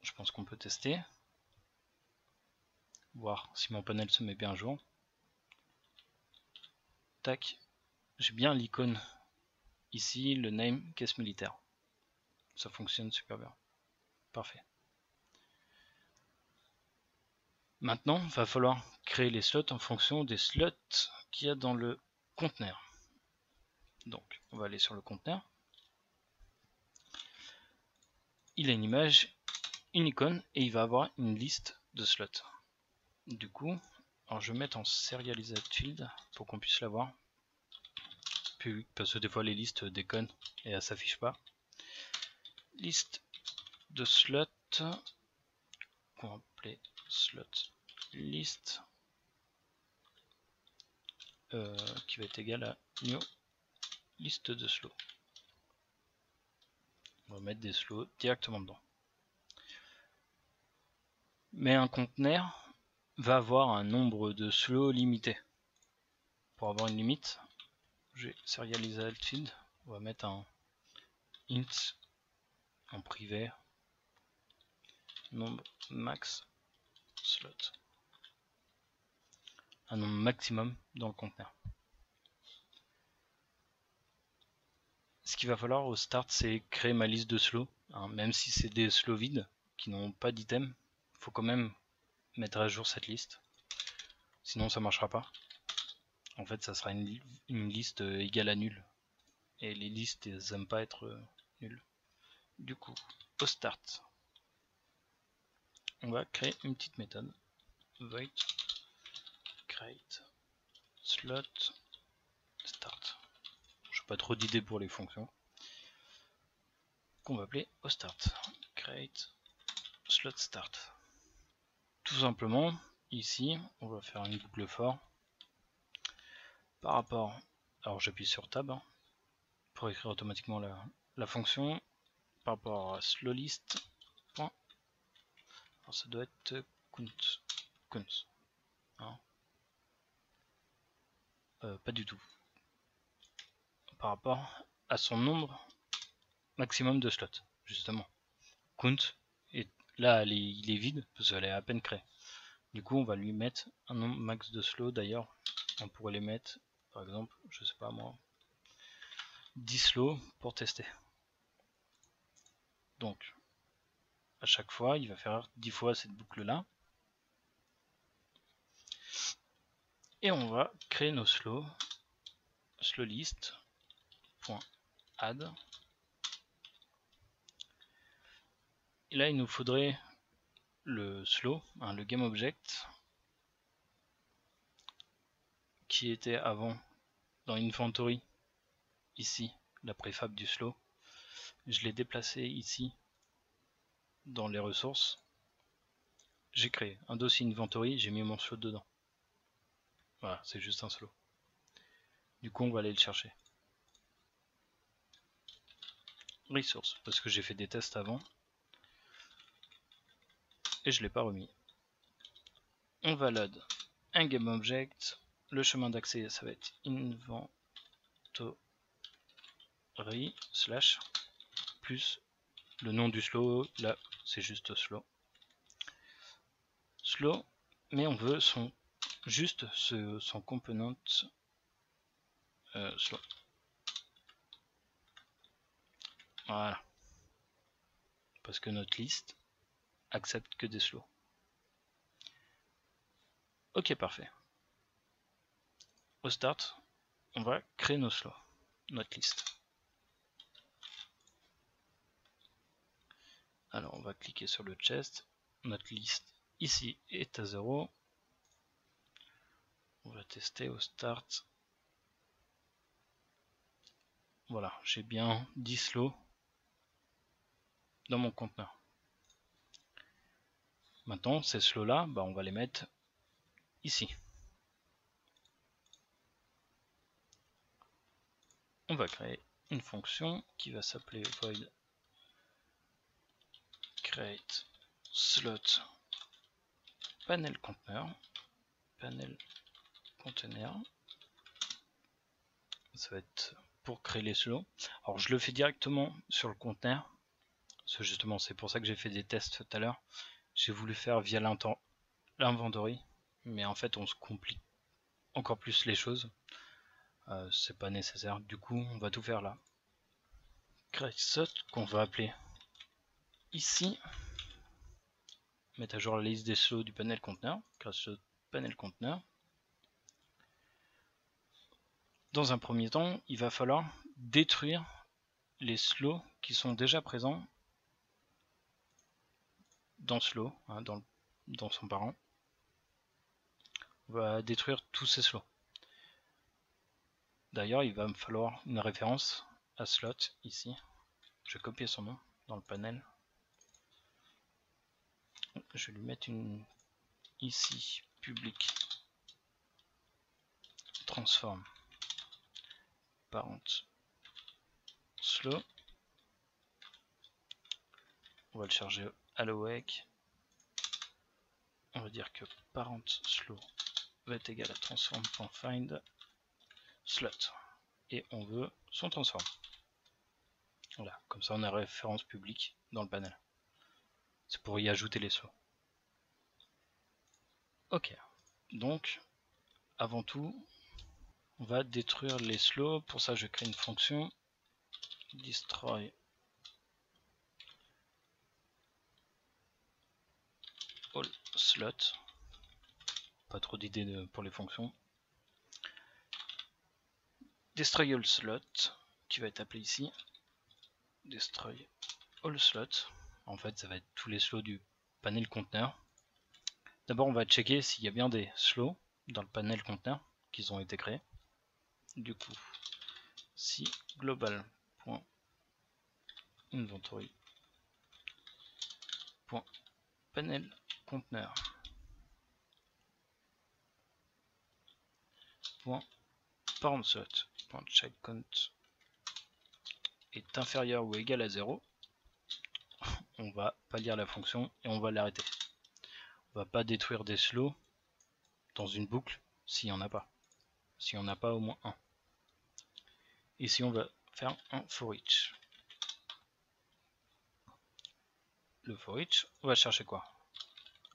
je pense qu'on peut tester. Voir si mon panel se met bien à jour. Tac, j'ai bien l'icône ici, le name caisse militaire. Ça fonctionne super bien. Parfait. Maintenant, il va falloir créer les slots en fonction des slots qu'il y a dans le conteneur. Donc, on va aller sur le conteneur. Il a une image, une icône, et il va avoir une liste de slots. Du coup, alors je vais mettre en serialized field pour qu'on puisse la voir. Parce que des fois les listes déconnent et elles s'affichent pas. Liste de slots qu'on va appeler slot list qui va être égal à new liste de slots. On va mettre des slots directement dedans. Mais un conteneur va avoir un nombre de slots limité. Pour avoir une limite, j'ai serialized field, on va mettre un int en privé, nombre max slot, un nombre maximum dans le conteneur. Ce qu'il va falloir au start, c'est créer ma liste de slots, hein, même si c'est des slots vides qui n'ont pas d'item, il faut quand même mettre à jour cette liste, sinon ça marchera pas. En fait, ça sera une liste égale à nulle, et les listes elles n'aiment pas être nulles. Du coup, au start, on va créer une petite méthode void create slot start. Je n'ai pas trop d'idées pour les fonctions, qu'on va appeler au start create slot start. Tout simplement, ici, on va faire une boucle for par rapport. Alors j'appuie sur tab hein, pour écrire automatiquement la fonction par rapport à slowList. Alors ça doit être count. Hein. Pas du tout. Par rapport à son nombre maximum de slots, justement. Count, et là il est vide parce qu'elle est à peine créée. Du coup, on va lui mettre un nombre max de slots. D'ailleurs, on pourrait les mettre, par exemple, je sais pas moi, 10 slots pour tester. Donc, à chaque fois, il va faire 10 fois cette boucle-là. Et on va créer nos slows, slowList.add. Et là, il nous faudrait le slow, hein, le GameObject, qui était avant dans Inventory, ici, la préfab du slow. Je l'ai déplacé ici, dans les ressources. J'ai créé un dossier Inventory, j'ai mis mon slow dedans. Voilà, c'est juste un slow. Du coup, on va aller le chercher. Resource, parce que j'ai fait des tests avant. Et je ne l'ai pas remis. On va load un GameObject. Le chemin d'accès, ça va être inventory slash plus le nom du slow. Là, c'est juste slow. Slow, mais on veut juste son component slow. Voilà. Parce que notre liste accepte que des slows. Ok, parfait. Au start, on va créer nos slows, notre liste. Alors, on va cliquer sur le chest. Notre liste ici est à 0. On va tester au start. Voilà, j'ai bien 10 slows dans mon conteneur. Maintenant, ces slows là, on va les mettre ici. On va créer une fonction qui va s'appeler void create slot panel conteneur. Ça va être pour créer les slots. Alors je le fais directement sur le conteneur. Justement, c'est pour ça que j'ai fait des tests tout à l'heure. J'ai voulu faire via l'inventory, mais en fait on se complique encore plus les choses. C'est pas nécessaire. Du coup, on va tout faire là. Create slot qu'on va appeler ici. Mettre à jour la liste des slots du panel conteneur. Create slot panel conteneur. Dans un premier temps, il va falloir détruire les slots qui sont déjà présents dans ce lot, hein, dans son parent. On va détruire tous ces slots. D'ailleurs, il va me falloir une référence à slot ici. Je vais copier son nom dans le panel. Je vais lui mettre une ici, public, transform, parent, slow. On va le charger à l'awake. On va dire que parent slow va être égal à transform.find slot. Et on veut son transform. Voilà, comme ça on a référence publique dans le panel. C'est pour y ajouter les slots. Ok, donc avant tout, on va détruire les slots. Pour ça, je crée une fonction destroy all slots. Pas trop d'idées pour les fonctions. Destroy all slots qui va être appelé ici. Destroy all slots. En fait, ça va être tous les slots du panel conteneur. D'abord, on va checker s'il y a bien des slots dans le panel conteneur qui ont été créés. Du coup, si global.inventory.panel conteneur parent slot.childCount est inférieur ou égal à 0, on va pas lire la fonction et on va l'arrêter. On va pas détruire des slots dans une boucle s'il n'y en a pas. S'il n'y en a pas au moins un. Ici on va faire un for each. Le for each, on va chercher quoi?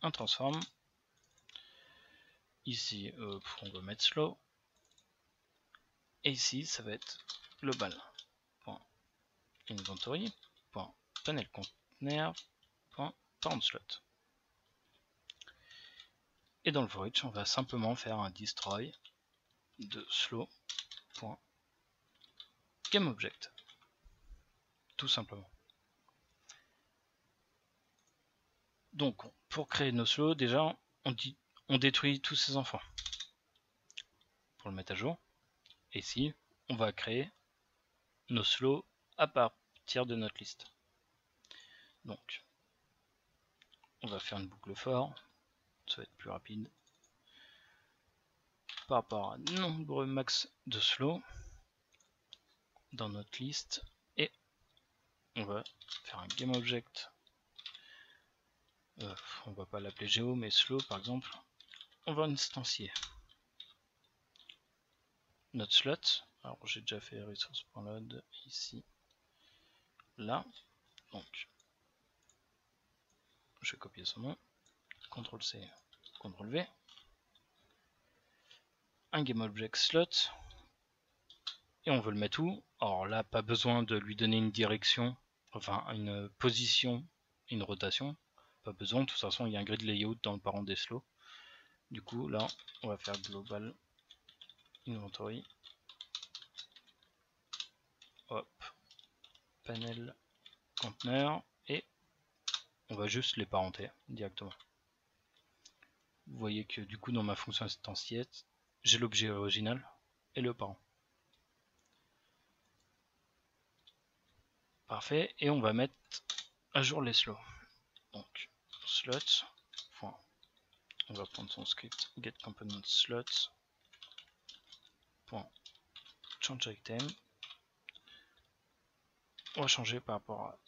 Un transform. Ici on va mettre slow. Et ici ça va être global.inventory.panelContainer.parentSlot. Et dans le for each, on va simplement faire un destroy de slow.GameObject. Tout simplement. Donc, pour créer nos slots, déjà, on détruit tous ces enfants. Pour le mettre à jour. Et ici, on va créer nos slots à partir de notre liste. Donc, on va faire une boucle for. Ça va être plus rapide. Par rapport à nombre max de slots dans notre liste. Et on va faire un GameObject. On va pas l'appeler Geo, mais slow par exemple. On va instancier notre slot. Alors j'ai déjà fait resource.load ici, là. Donc je vais copier son nom. CTRL-C, CTRL-V. Un GameObject slot. Et on veut le mettre où? Alors là, pas besoin de lui donner une direction, enfin une position, une rotation. Pas besoin, de toute façon il y a un grid layout dans le parent des slots. Du coup là, on va faire global inventory. Hop, panel conteneur et on va juste les parenter directement. Vous voyez que du coup dans ma fonction instantielle, j'ai l'objet original et le parent. Parfait, et on va mettre à jour les slots. Donc slot, on va prendre son script getComponentSlot, changeItem. On va changer par rapport à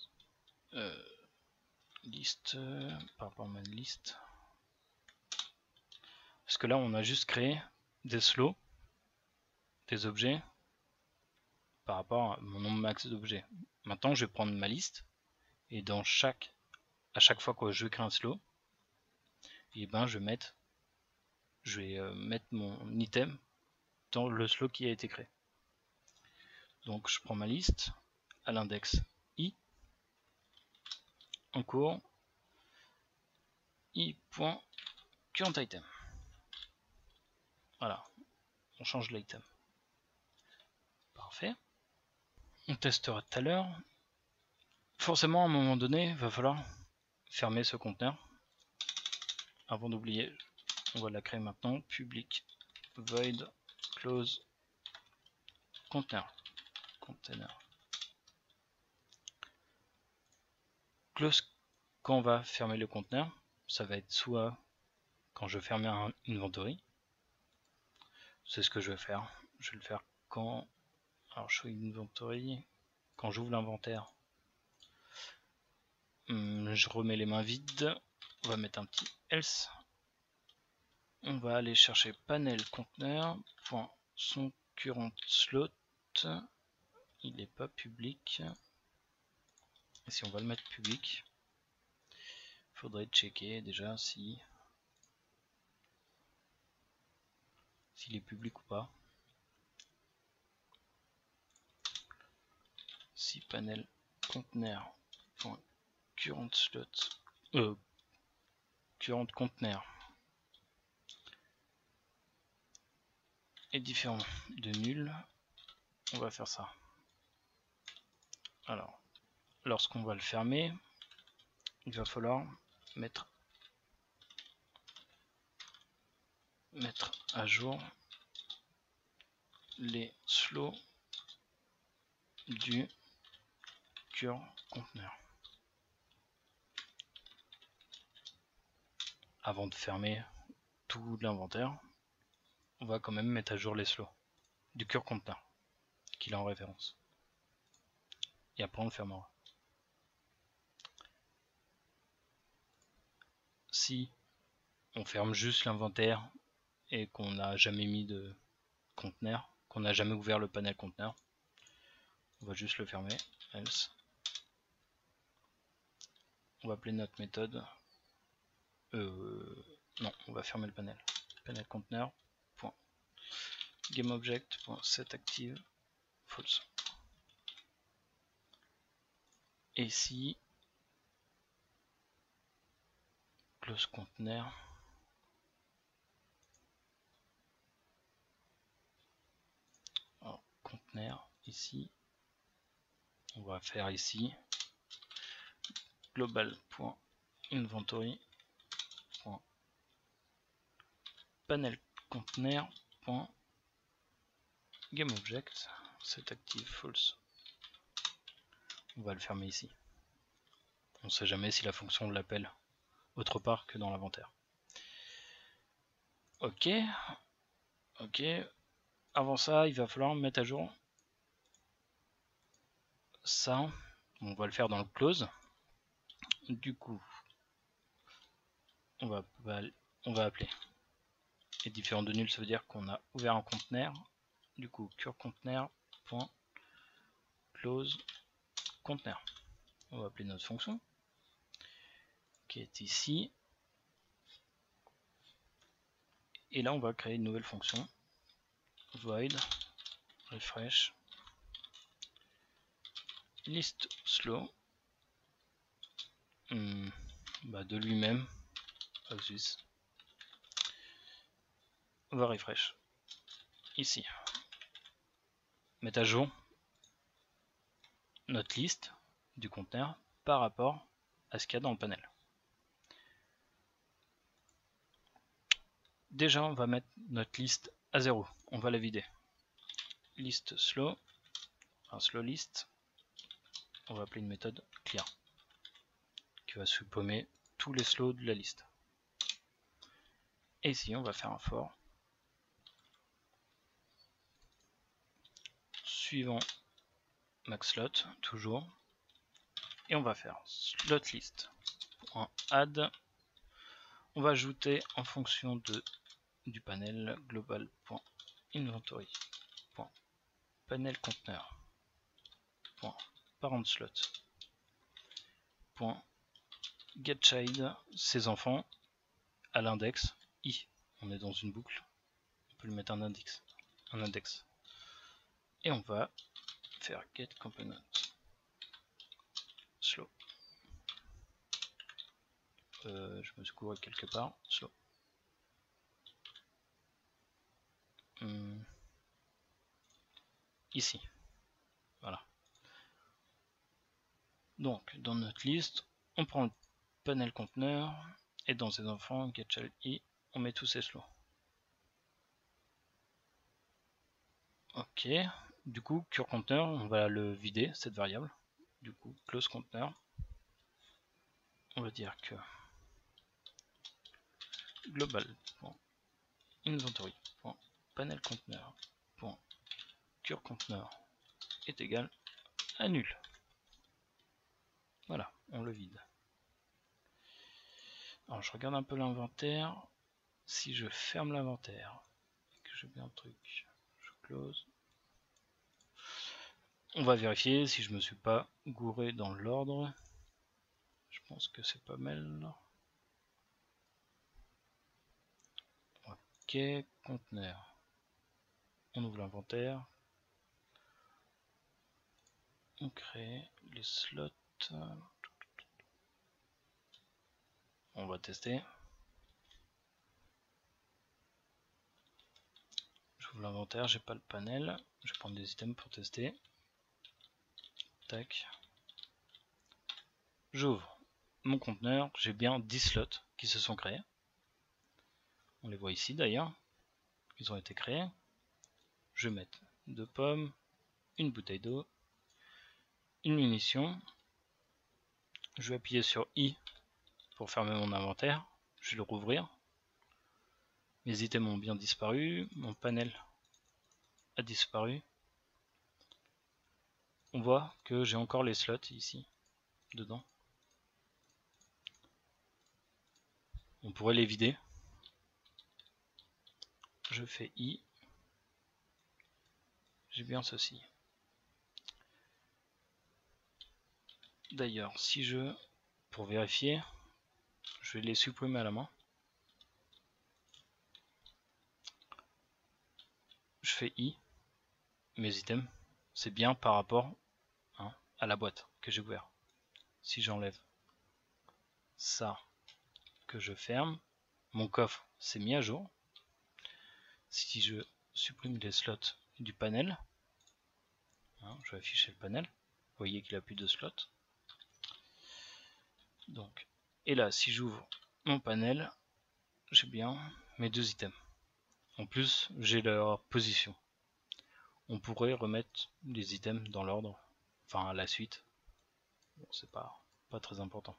liste, par rapport à ma liste. Parce que là on a juste créé des slots, des objets par rapport à mon nombre max d'objets. Maintenant je vais prendre ma liste Et dans à chaque fois que je crée un slow, et ben je vais mettre mon item dans le slow qui a été créé. Donc je prends ma liste à l'index i en cours i.currentItem. Voilà, on change l'item. Parfait. On testera tout à l'heure. Forcément, à un moment donné, il va falloir fermer ce conteneur. Avant d'oublier, on va la créer maintenant. Public void close container. Close quand on va fermer le conteneur, ça va être soit quand je ferme un inventory. C'est ce que je vais faire. Je vais le faire quand. Alors, show inventory. Quand j'ouvre l'inventaire, je remets les mains vides. On va mettre un petit else. On va aller chercher panel conteneur. Son current slot. Il n'est pas public. Et si on va le mettre public, il faudrait checker déjà s'il est public ou pas. Si panel conteneur current slot current conteneur est différent de nul, on va faire ça. Alors, lorsqu'on va le fermer, il va falloir mettre à jour les slows du current conteneur. Avant de fermer tout l'inventaire, on va quand même mettre à jour les slows du current conteneur qu'il a en référence. Et après on le fermera. Si on ferme juste l'inventaire et qu'on n'a jamais mis de conteneur, qu'on n'a jamais ouvert le panel conteneur, on va juste le fermer, else. On va appeler notre méthode. Non, on va fermer le panel. Panel conteneur. GameObject.setActive false. Et si close conteneur, alors, conteneur ici, on va faire ici global.inventory panel conteneur GameObject setActive false. On va le fermer ici. On ne sait jamais si la fonction l'appelle autre part que dans l'inventaire. Ok. Avant ça, il va falloir mettre à jour ça. On va le faire dans le close. Du coup, on va appeler. Et différent de nul, ça veut dire qu'on a ouvert un conteneur. Du coup, curConteneur.close conteneur. On va appeler notre fonction qui est ici. Et là, on va créer une nouvelle fonction. Void refresh list slow de lui-même. On va refresh ici. Mettre à jour notre liste du conteneur par rapport à ce qu'il y a dans le panel. Déjà, on va mettre notre liste à 0. On va la vider. List slow, slow list. On va appeler une méthode clear qui va supprimer tous les slows de la liste. Et ici, on va faire un for suivant max slot toujours. Et on va faire slot list.add. On va ajouter en fonction du panel global.inventory.panel conteneur.parent slot .getChild, ses enfants, à l'index i. On est dans une boucle, on peut lui mettre un index. Et on va faire getComponent slow. Je me suis couru quelque part, slow. Ici, voilà. Donc dans notre liste, on prend le panel conteneur et dans ses enfants getChild i, on met tous ces slows. Ok, du coup cureConteneur, on va le vider cette variable. Du coup close conteneur, on va dire que global.inventory.panelConteneur.cureConteneur est égal à nul. Voilà, on le vide. Alors je regarde un peu l'inventaire. Si je ferme l'inventaire, que je mets un truc, je close. On va vérifier si je me suis pas gouré dans l'ordre. Je pense que c'est pas mal. Ok, conteneur. On ouvre l'inventaire. On crée les slots. On va tester. J'ouvre l'inventaire, j'ai pas le panel. Je vais prendre des items pour tester. Tac. J'ouvre mon conteneur, j'ai bien 10 slots qui se sont créés. On les voit ici d'ailleurs. Ils ont été créés. Je vais mettre 2 pommes, une bouteille d'eau, une munition. Je vais appuyer sur I pour fermer mon inventaire. Je vais le rouvrir. Mes items ont bien disparu. Mon panel a disparu. On voit que j'ai encore les slots ici, dedans. On pourrait les vider. Je fais I. J'ai bien ceci. D'ailleurs, si je, pour vérifier, je vais les supprimer à la main. Je fais I. Mes items, c'est bien par rapport à la boîte que j'ai ouverte. Si j'enlève ça, que je ferme, mon coffre s'est mis à jour. Si je supprime les slots du panel, je vais afficher le panel, vous voyez qu'il a plus de slots. Donc, et là, si j'ouvre mon panel, j'ai bien mes 2 items. En plus, j'ai leur position. On pourrait remettre les items dans l'ordre, enfin à la suite. Bon, c'est pas très important.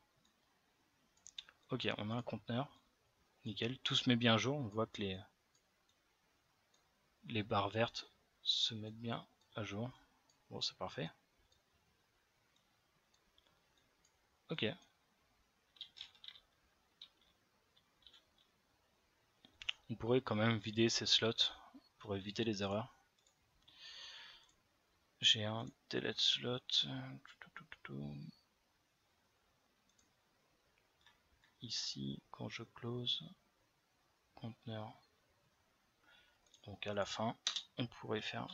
Ok, on a un conteneur. Nickel, tout se met bien à jour. On voit que les barres vertes se mettent bien à jour. Bon, c'est parfait. Ok. On pourrait quand même vider ces slots pour éviter les erreurs. J'ai un delete slot. Ici, quand je close conteneur, donc à la fin, on pourrait faire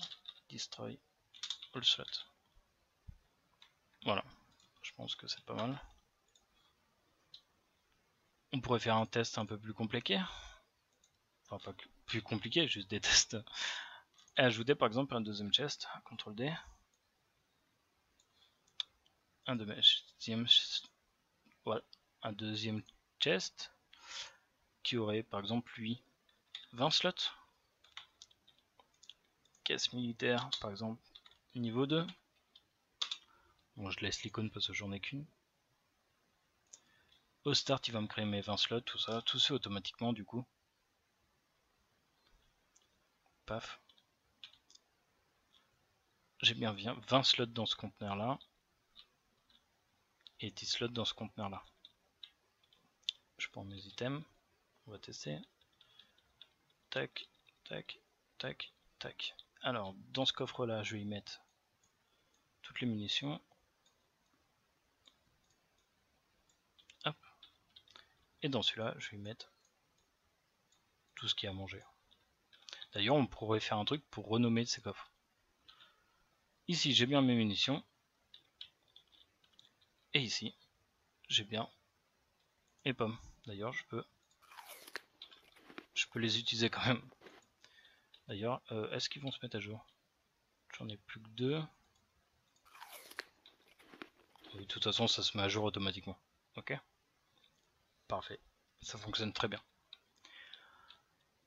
destroy all slot. Voilà, je pense que c'est pas mal. On pourrait faire un test un peu plus compliqué. Enfin, pas plus compliqué, juste des tests. Ajouter par exemple un deuxième chest, CTRL D. Voilà, un deuxième chest qui aurait par exemple lui 20 slots. Caisse militaire par exemple niveau 2. Bon, je laisse l'icône parce que j'en ai qu'une. Au start il va me créer mes 20 slots, tout ça, tout se fait automatiquement du coup. Paf. J'ai bien 20 slots dans ce conteneur là. Et 10 slots dans ce conteneur là. Je prends mes items. On va tester. Tac, tac, tac, tac. Alors, dans ce coffre là, je vais y mettre toutes les munitions. Et dans celui-là, je vais mettre tout ce qu'il y a à manger. D'ailleurs, on pourrait faire un truc pour renommer ces coffres. Ici, j'ai bien mes munitions. Et ici, j'ai bien les pommes. D'ailleurs, je peux les utiliser quand même. D'ailleurs, est-ce qu'ils vont se mettre à jour? J'en ai plus que 2. Oui, de toute façon, ça se met à jour automatiquement. Ok? Parfait. Ça fonctionne très bien.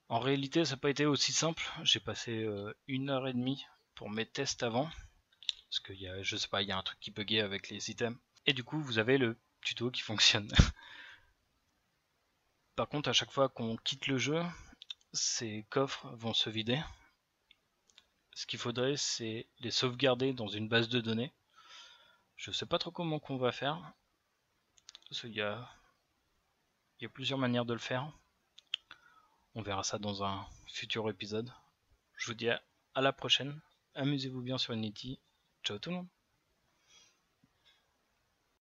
En réalité, ça n'a pas été aussi simple. J'ai passé 1h30 pour mes tests avant. Parce qu'il y a, je sais pas, il y a un truc qui buguait avec les items. Et du coup, vous avez le tuto qui fonctionne. Par contre, à chaque fois qu'on quitte le jeu, ces coffres vont se vider. Ce qu'il faudrait, c'est les sauvegarder dans une base de données. Je sais pas trop comment qu'on va faire. Parce qu'il y a plusieurs manières de le faire. On verra ça dans un futur épisode. Je vous dis à la prochaine. Amusez-vous bien sur Unity. Ciao tout le monde.